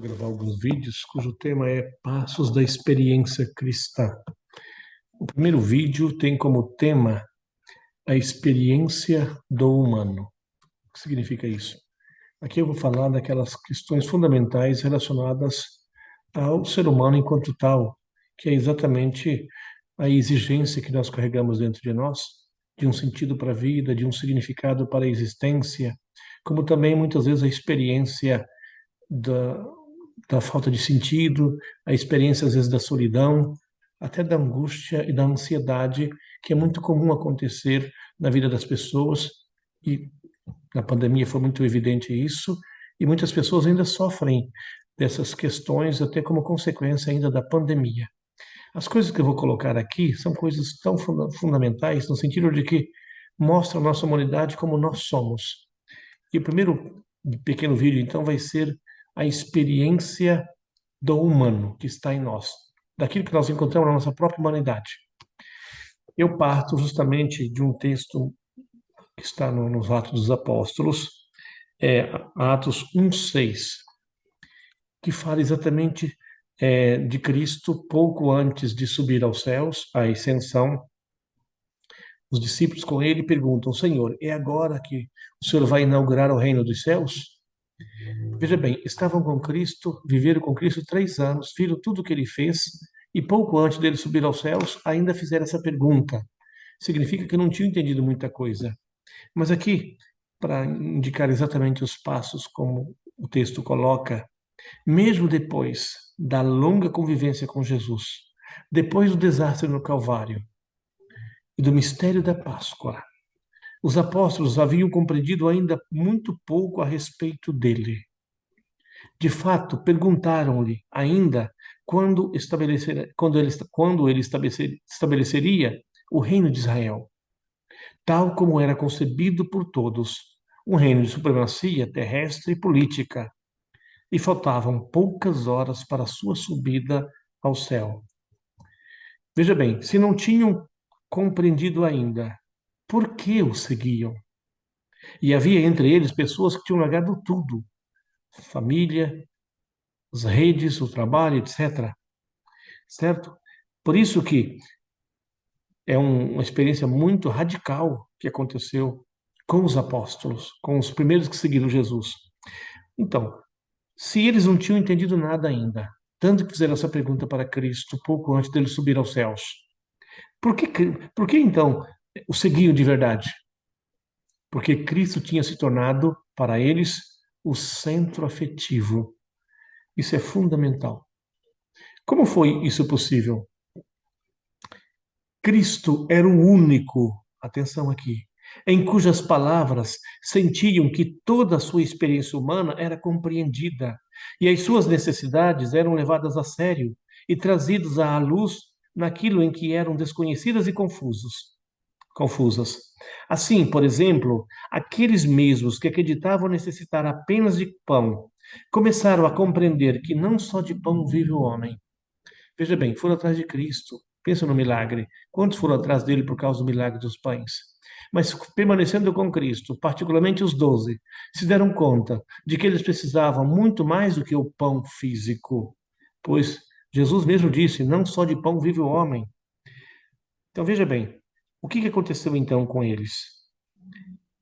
vou gravar alguns vídeos cujo tema é Passos da Experiência Cristã. O primeiro vídeo tem como tema a experiência do humano. O que significa isso? Aqui eu vou falar daquelas questões fundamentais relacionadas ao ser humano enquanto tal, que é exatamente a exigência que nós carregamos dentro de nós, de um sentido para a vida, de um significado para a existência, como também muitas vezes a experiência da, da falta de sentido, a experiência às vezes da solidão, até da angústia e da ansiedade, que é muito comum acontecer na vida das pessoas, e na pandemia foi muito evidente isso, e muitas pessoas ainda sofrem dessas questões até como consequência ainda da pandemia. As coisas que eu vou colocar aqui são coisas tão fundamentais no sentido de que mostram a nossa humanidade como nós somos. E o primeiro pequeno vídeo, então, vai ser a experiência do humano que está em nós, daquilo que nós encontramos na nossa própria humanidade. Eu parto justamente de um texto que está nos Atos dos Apóstolos, Atos 1:6, que fala exatamente de Cristo pouco antes de subir aos céus, a ascensão. Os discípulos com ele perguntam: Senhor, é agora que o Senhor vai inaugurar o reino dos céus? Veja bem, estavam com Cristo, viveram com Cristo 3 anos, viram tudo o que ele fez, e pouco antes dele subir aos céus, ainda fizeram essa pergunta. Significa que não tinham entendido muita coisa. Mas aqui, para indicar exatamente os passos, como o texto coloca, mesmo depois da longa convivência com Jesus, depois do desastre no Calvário e do mistério da Páscoa, os apóstolos haviam compreendido ainda muito pouco a respeito dele. De fato, perguntaram-lhe ainda quando ele estabeleceria o reino de Israel, tal como era concebido por todos, um reino de supremacia terrestre e política, e faltavam poucas horas para a sua subida ao céu. Veja bem, se não tinham compreendido ainda, por que o seguiam? E havia entre eles pessoas que tinham largado tudo, família, as redes, o trabalho, etc. Certo? Por isso que é uma experiência muito radical que aconteceu com os apóstolos, com os primeiros que seguiram Jesus. Então, se eles não tinham entendido nada ainda, tanto que fizeram essa pergunta para Cristo pouco antes dele subir aos céus, por que então o seguiam de verdade? Porque Cristo tinha se tornado, para eles, o centro afetivo. Isso é fundamental. Como foi isso possível? Cristo era o único, atenção aqui, em cujas palavras sentiam que toda a sua experiência humana era compreendida e as suas necessidades eram levadas a sério e trazidas à luz naquilo em que eram desconhecidas e confusas. Assim, por exemplo, aqueles mesmos que acreditavam necessitar apenas de pão começaram a compreender que não só de pão vive o homem. Veja bem, foram atrás de Cristo. Pensa no milagre. Quantos foram atrás dele por causa do milagre dos pães? Mas permanecendo com Cristo, particularmente os 12, se deram conta de que eles precisavam muito mais do que o pão físico, pois Jesus mesmo disse: não só de pão vive o homem. Então veja bem, o que aconteceu então com eles?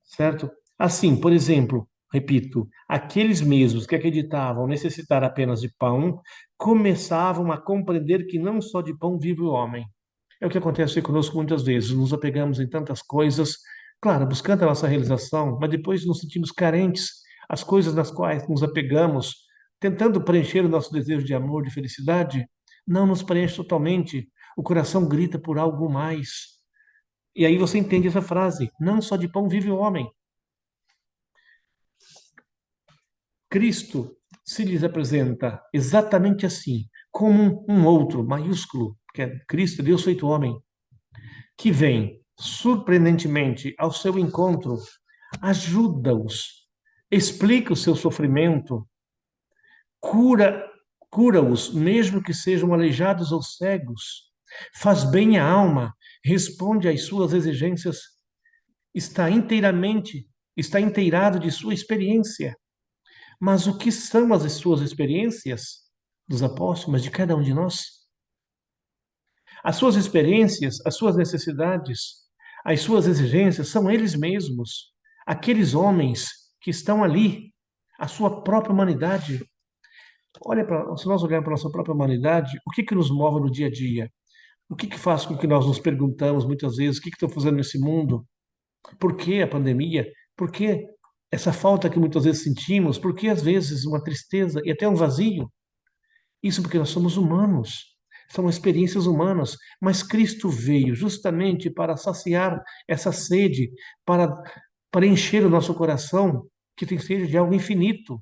Certo? Assim, por exemplo, repito, aqueles mesmos que acreditavam necessitar apenas de pão, começavam a compreender que não só de pão vive o homem. É o que acontece conosco muitas vezes, nos apegamos em tantas coisas, claro, buscando a nossa realização, mas depois nos sentimos carentes, as coisas nas quais nos apegamos, tentando preencher o nosso desejo de amor, de felicidade, não nos preenche totalmente, o coração grita por algo mais. E aí você entende essa frase: não só de pão vive o homem. Cristo se lhes apresenta exatamente assim, como um outro, maiúsculo, que é Cristo, Deus feito homem, que vem surpreendentemente ao seu encontro, ajuda-os, explica o seu sofrimento, cura, cura-os, mesmo que sejam aleijados ou cegos, faz bem à alma, responde às suas exigências, está inteirado de sua experiência. Mas o que são as suas experiências dos apóstolos, mas de cada um de nós? As suas experiências, as suas necessidades, as suas exigências são eles mesmos, aqueles homens que estão ali, a sua própria humanidade. Olha para, se nós olharmos para a nossa própria humanidade, o que que nos move no dia a dia? O que que faz com que nós nos perguntamos muitas vezes, o que que estou fazendo nesse mundo? Por que a pandemia? Por que essa falta que muitas vezes sentimos? Por que às vezes uma tristeza e até um vazio? Isso porque nós somos humanos, são experiências humanas, mas Cristo veio justamente para saciar essa sede, para encher o nosso coração, que tem sede de algo infinito.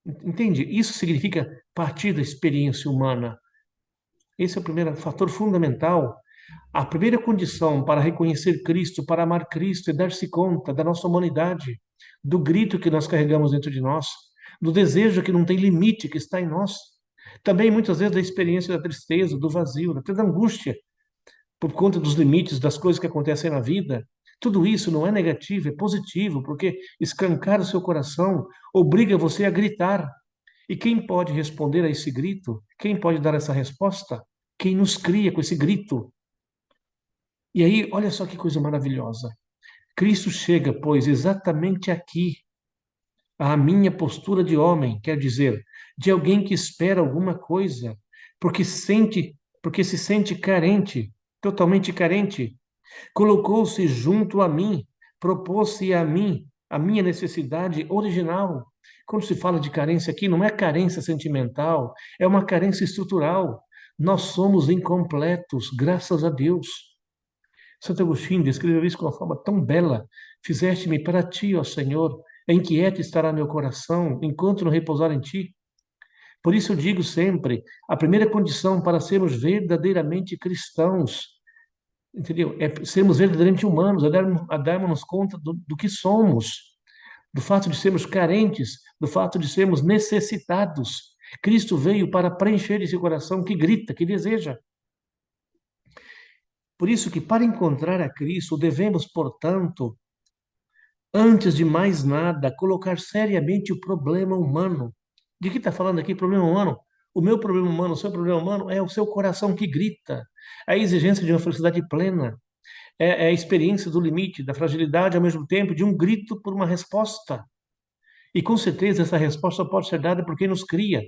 Entende? Isso significa partir da experiência humana. Esse é o primeiro fator fundamental. A primeira condição para reconhecer Cristo, para amar Cristo, é dar-se conta da nossa humanidade, do grito que nós carregamos dentro de nós, do desejo que não tem limite que está em nós. Também muitas vezes da experiência da tristeza, do vazio, até da angústia, por conta dos limites das coisas que acontecem na vida. Tudo isso não é negativo, é positivo, porque escancar o seu coração obriga você a gritar. E quem pode responder a esse grito? Quem pode dar essa resposta? Quem nos cria com esse grito? E aí, olha só que coisa maravilhosa. Cristo chega, pois, exatamente aqui, à minha postura de homem, quer dizer, de alguém que espera alguma coisa, porque se sente carente, totalmente carente. Colocou-se junto a mim, propôs-se a mim, a minha necessidade original. Quando se fala de carência aqui, não é carência sentimental, é uma carência estrutural. Nós somos incompletos, graças a Deus. Santo Agostinho descreveu isso de uma forma tão bela. Fizeste-me para ti, ó Senhor, inquieto estará meu coração, enquanto não repousar em ti. Por isso eu digo sempre, a primeira condição para sermos verdadeiramente cristãos, entendeu? É sermos verdadeiramente humanos, a darmos conta do que somos, do fato de sermos carentes, do fato de sermos necessitados. Cristo veio para preencher esse coração que grita, que deseja. Por isso que para encontrar a Cristo devemos, portanto, antes de mais nada, colocar seriamente o problema humano. De que está falando aqui, problema humano? O meu problema humano, o seu problema humano é o seu coração que grita, a exigência de uma felicidade plena, é a experiência do limite, da fragilidade, ao mesmo tempo, de um grito por uma resposta. E com certeza essa resposta pode ser dada por quem nos cria,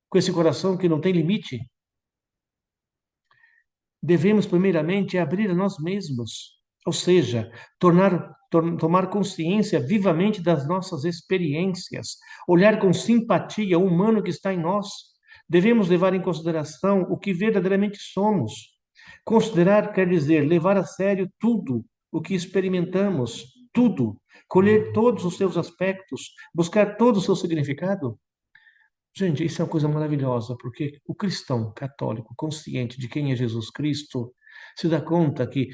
com esse coração que não tem limite. Devemos, primeiramente, abrir a nós mesmos, ou seja, tomar consciência vivamente das nossas experiências, olhar com simpatia o humano que está em nós. Devemos levar em consideração o que verdadeiramente somos. Considerar quer dizer levar a sério tudo o que experimentamos, tudo, colher todos os seus aspectos, buscar todo o seu significado. Gente, isso é uma coisa maravilhosa, porque o cristão católico, consciente de quem é Jesus Cristo, se dá conta que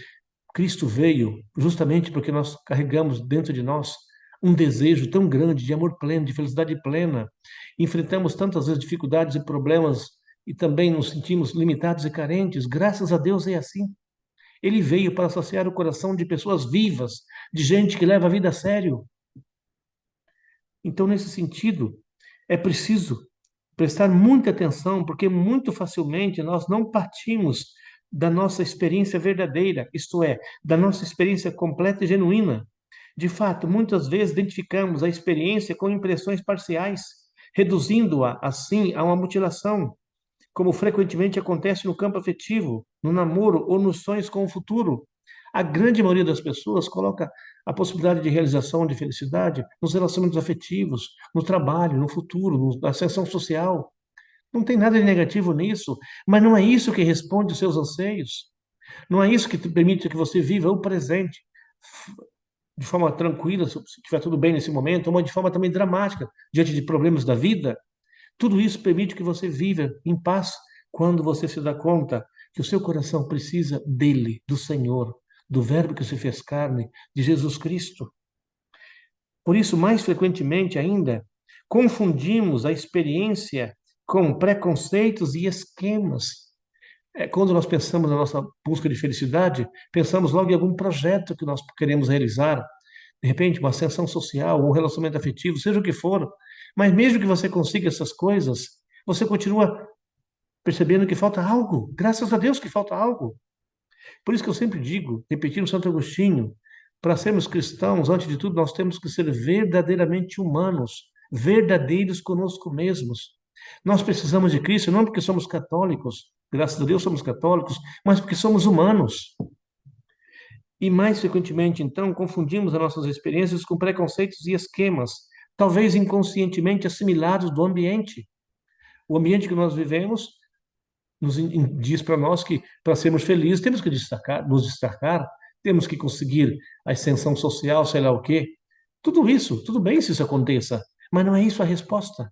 Cristo veio justamente porque nós carregamos dentro de nós um desejo tão grande de amor pleno, de felicidade plena. Enfrentamos tantas vezes dificuldades e problemas e também nos sentimos limitados e carentes. Graças a Deus é assim. Ele veio para saciar o coração de pessoas vivas, de gente que leva a vida a sério. Então, nesse sentido, é preciso prestar muita atenção, porque muito facilmente nós não partimos da nossa experiência verdadeira, isto é, da nossa experiência completa e genuína. De fato, muitas vezes identificamos a experiência com impressões parciais, reduzindo-a, assim, a uma mutilação, como frequentemente acontece no campo afetivo, no namoro ou nos sonhos com o futuro. A grande maioria das pessoas coloca a possibilidade de realização de felicidade nos relacionamentos afetivos, no trabalho, no futuro, na ascensão social. Não tem nada de negativo nisso, mas não é isso que responde os seus anseios. Não é isso que permite que você viva o presente de forma tranquila, se estiver tudo bem nesse momento, ou de forma também dramática, diante de problemas da vida. Tudo isso permite que você viva em paz quando você se dá conta que o seu coração precisa dele, do Senhor, do Verbo que se fez carne, de Jesus Cristo. Por isso, mais frequentemente ainda, confundimos a experiência com preconceitos e esquemas. Quando nós pensamos na nossa busca de felicidade, pensamos logo em algum projeto que nós queremos realizar, de repente, uma ascensão social, um relacionamento afetivo, seja o que for, Mas mesmo que você consiga essas coisas, você continua percebendo que falta algo. Graças a Deus que falta algo. Por isso que eu sempre digo, repetindo Santo Agostinho, para sermos cristãos, antes de tudo, nós temos que ser verdadeiramente humanos, verdadeiros conosco mesmos. Nós precisamos de Cristo não porque somos católicos, graças a Deus somos católicos, mas porque somos humanos. E mais frequentemente, então, confundimos as nossas experiências com preconceitos e esquemas, talvez inconscientemente assimilados do ambiente. O ambiente que nós vivemos diz para nós que, para sermos felizes, temos que nos destacar, temos que conseguir a ascensão social, sei lá o quê. Tudo isso, tudo bem se isso aconteça, mas não é isso a resposta.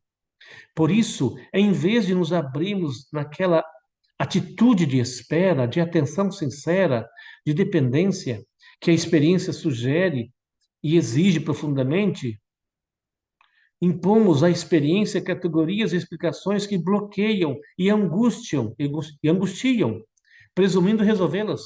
Por isso, em vez de nos abrirmos naquela atitude de espera, de atenção sincera, de dependência, que a experiência sugere e exige profundamente, impomos à experiência categorias e explicações que bloqueiam e angustiam, presumindo resolvê-las.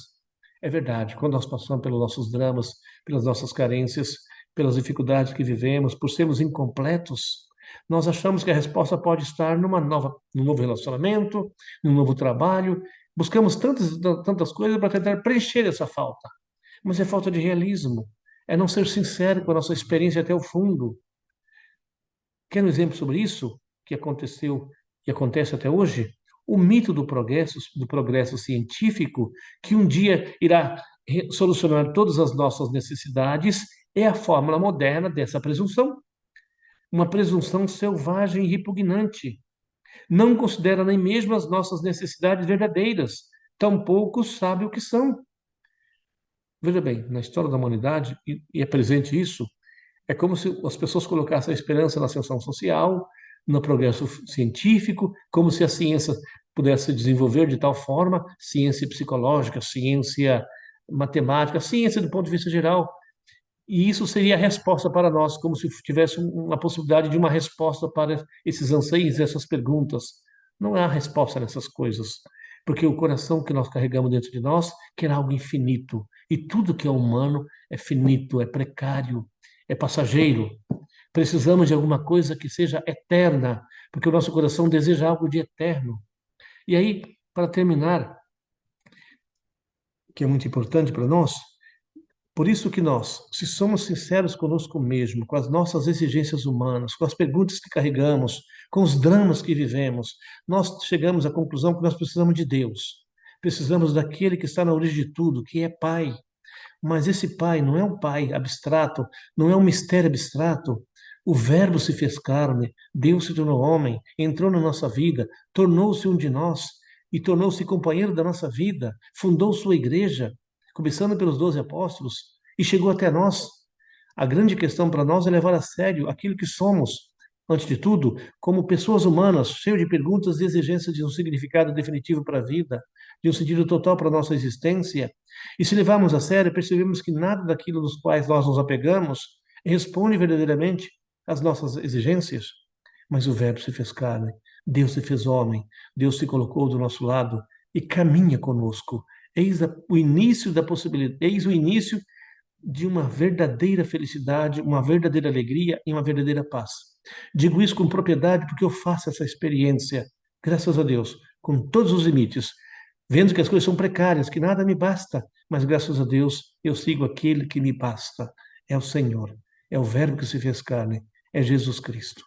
É verdade, quando nós passamos pelos nossos dramas, pelas nossas carências, pelas dificuldades que vivemos, por sermos incompletos, nós achamos que a resposta pode estar num novo relacionamento, num novo trabalho. Buscamos tantas coisas para tentar preencher essa falta. Mas é falta de realismo. É não ser sincero com a nossa experiência até o fundo. Quer um exemplo sobre isso que aconteceu e acontece até hoje? O mito do progresso científico, que um dia irá solucionar todas as nossas necessidades, é a fórmula moderna dessa presunção. Uma presunção selvagem e repugnante. Não considera nem mesmo as nossas necessidades verdadeiras, tampouco sabe o que são. Veja bem, na história da humanidade, e é presente isso, é como se as pessoas colocassem a esperança na ascensão social, no progresso científico, como se a ciência pudesse se desenvolver de tal forma, ciência psicológica, ciência matemática, ciência do ponto de vista geral. E isso seria a resposta para nós, como se tivesse uma possibilidade de uma resposta para esses anseios, essas perguntas. Não há resposta nessas coisas, porque o coração que nós carregamos dentro de nós quer algo infinito. E tudo que é humano é finito, é precário, é passageiro. Precisamos de alguma coisa que seja eterna, porque o nosso coração deseja algo de eterno. E aí, para terminar, que é muito importante para nós, por isso que nós, se somos sinceros conosco mesmo, com as nossas exigências humanas, com as perguntas que carregamos, com os dramas que vivemos, nós chegamos à conclusão que nós precisamos de Deus. Precisamos daquele que está na origem de tudo, que é Pai. Mas esse Pai não é um Pai abstrato, não é um mistério abstrato. O Verbo se fez carne, Deus se tornou homem, entrou na nossa vida, tornou-se um de nós e tornou-se companheiro da nossa vida, fundou sua igreja, começando pelos 12 apóstolos, e chegou até nós. A grande questão para nós é levar a sério aquilo que somos, antes de tudo, como pessoas humanas, cheias de perguntas e exigências de um significado definitivo para a vida, de um sentido total para a nossa existência. E se levarmos a sério, percebemos que nada daquilo dos quais nós nos apegamos responde verdadeiramente às nossas exigências. Mas o Verbo se fez carne, Deus se fez homem, Deus se colocou do nosso lado e caminha conosco. O início da possibilidade, eis o início de uma verdadeira felicidade, uma verdadeira alegria e uma verdadeira paz. Digo isso com propriedade porque eu faço essa experiência, graças a Deus, com todos os limites, vendo que as coisas são precárias, que nada me basta, mas graças a Deus eu sigo aquele que me basta. É o Senhor, é o Verbo que se fez carne, é Jesus Cristo.